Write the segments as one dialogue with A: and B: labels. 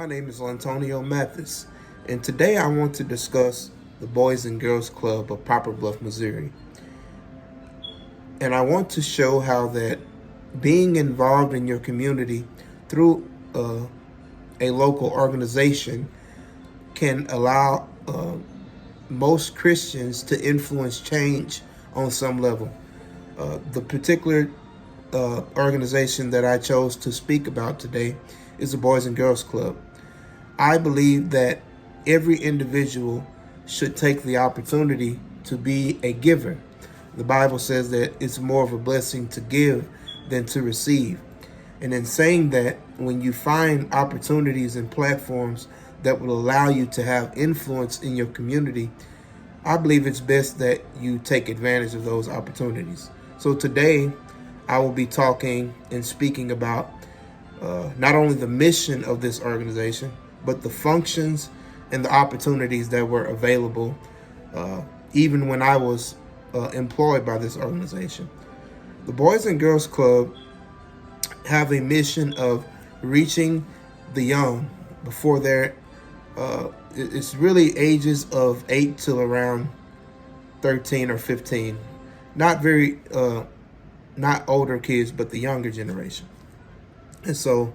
A: My name is Antonio Mathis, and today I want to discuss the Boys and Girls Club of Poplar Bluff, Missouri. And I want to show how that being involved in your community through a local organization can allow most Christians to influence change on some level. The particular organization that I chose to speak about today is the Boys and Girls Club. I believe that every individual should take the opportunity to be a giver. The Bible says that it's more of a blessing to give than to receive. And in saying that, when you find opportunities and platforms that will allow you to have influence in your community, I believe it's best that you take advantage of those opportunities. So today, I will be talking and speaking about not only the mission of this organization, but the functions and the opportunities that were available even when I was employed by this organization. The Boys and Girls Club have a mission of reaching the young before they're, it's really ages of 8 till around 13 or 15. Not very, not older kids, but the younger generation. And so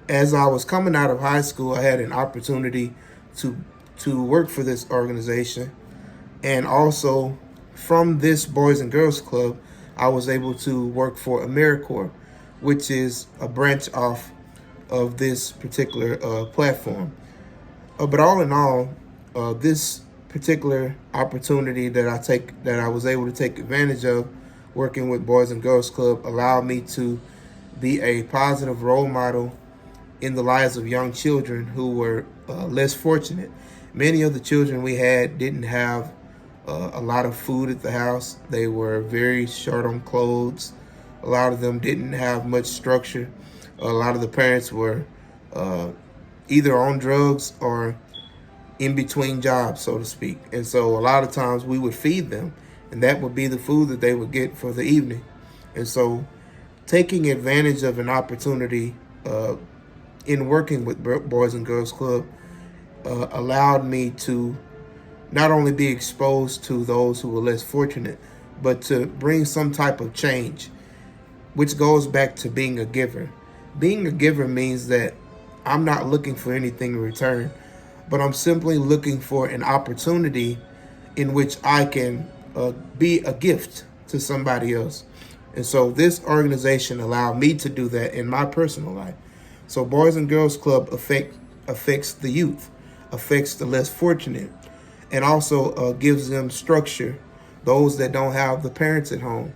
A: as I was coming out of high school, I had an opportunity to work for this organization. And also from this Boys and Girls Club, I was able to work for AmeriCorps, which is a branch off of this particular platform. But all in all, this particular opportunity that I was able to take advantage of working with Boys and Girls Club allowed me to be a positive role model in the lives of young children who were less fortunate. Many of the children we had didn't have a lot of food at the house. They were very short on clothes. A lot of them didn't have much structure. A lot of the parents were either on drugs or in between jobs, so to speak. And so a lot of times we would feed them, and that would be the food that they would get for the evening. And so taking advantage of an opportunity in working with Boys and Girls Club allowed me to not only be exposed to those who were less fortunate, but to bring some type of change, which goes back to being a giver. Being a giver means that I'm not looking for anything in return, but I'm simply looking for an opportunity in which I can be a gift to somebody else. And so this organization allowed me to do that in my personal life. So Boys and Girls Club affects the youth, affects the less fortunate, and also gives them structure, those that don't have the parents at home.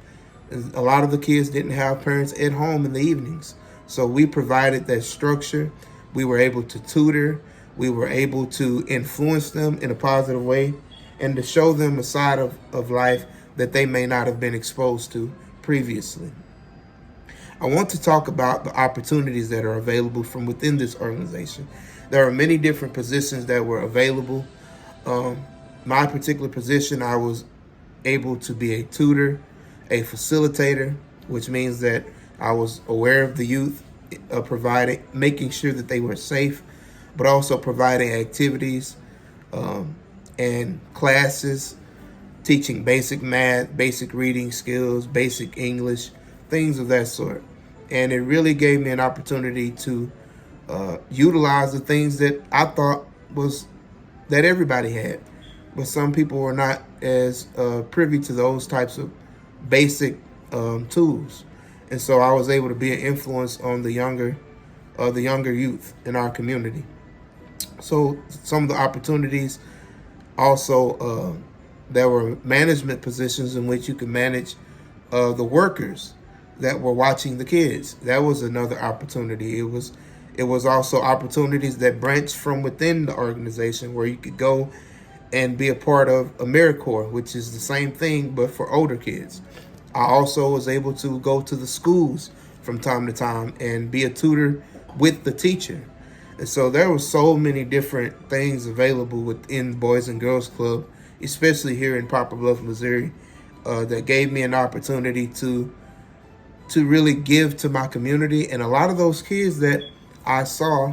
A: And a lot of the kids didn't have parents at home in the evenings. So we provided that structure. We were able to tutor. We were able to influence them in a positive way and to show them a side of life that they may not have been exposed to previously. I want to talk about the opportunities that are available from within this organization. There are many different positions that were available. My particular position, I was able to be a tutor, a facilitator, which means that I was aware of the youth, making sure that they were safe, but also providing activities and classes, teaching basic math, basic reading skills, basic English, things of that sort. And it really gave me an opportunity to utilize the things that I thought was that everybody had. But some people were not as privy to those types of basic tools. And so I was able to be an influence on the younger youth in our community. So some of the opportunities also, there were management positions in which you could manage the workers that were watching the kids. That was another opportunity. It was also opportunities that branched from within the organization where you could go and be a part of AmeriCorps, which is the same thing, but for older kids. I also was able to go to the schools from time to time and be a tutor with the teacher. And so there were so many different things available within Boys and Girls Club, especially here in Poplar Bluff, Missouri, that gave me an opportunity to really give to my community. And a lot of those kids that I saw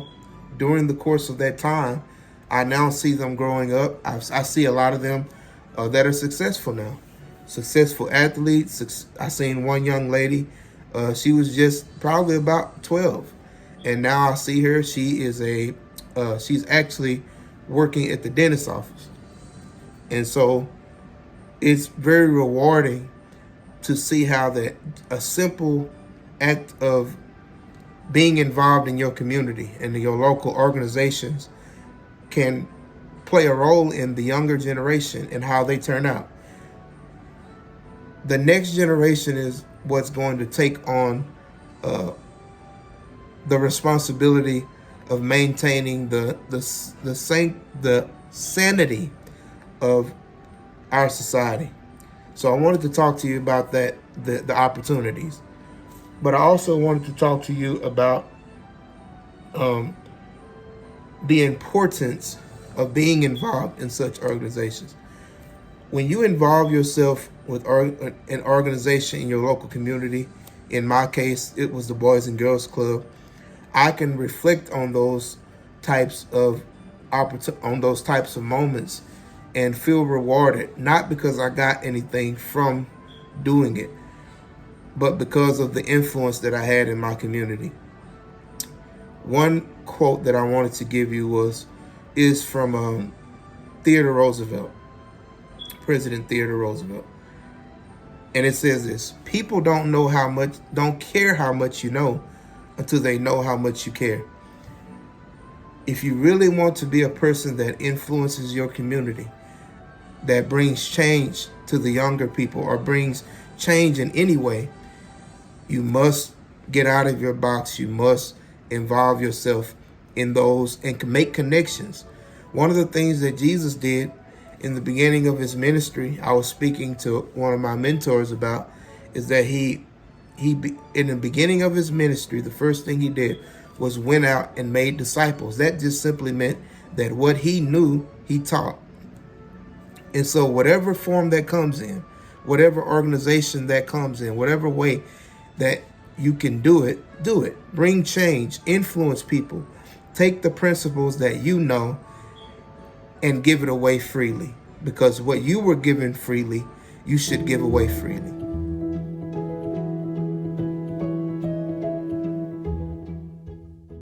A: during the course of that time, I now see them growing up. I see a lot of them that are successful now, successful athletes. I seen one young lady, she was just probably about 12, and now I see her. She is she's actually working at the dentist's office, and so it's very rewarding to see how that a simple act of being involved in your community and your local organizations can play a role in the younger generation and how they turn out. The next generation is what's going to take on the responsibility of maintaining the sanity of our society. So I wanted to talk to you about that, the opportunities. But I also wanted to talk to you about the importance of being involved in such organizations. When you involve yourself with an organization in your local community, in my case, it was the Boys and Girls Club, I can reflect on those types of moments and feel rewarded, not because I got anything from doing it, but because of the influence that I had in my community. One quote that I wanted to give you is from Theodore Roosevelt, President Theodore Roosevelt. And it says this: people don't care how much you know until they know how much you care. If you really want to be a person that influences your community, that brings change to the younger people or brings change in any way, you must get out of your box. You must involve yourself in those and make connections. One of the things that Jesus did in the beginning of his ministry, I was speaking to one of my mentors about, is that he in the beginning of his ministry, the first thing he did was went out and made disciples. That just simply meant that what he knew, he taught. And so whatever form that comes in, whatever organization that comes in, whatever way that you can do it, do it. Bring change, influence people, take the principles that you know and give it away freely. Because what you were given freely, you should give away freely.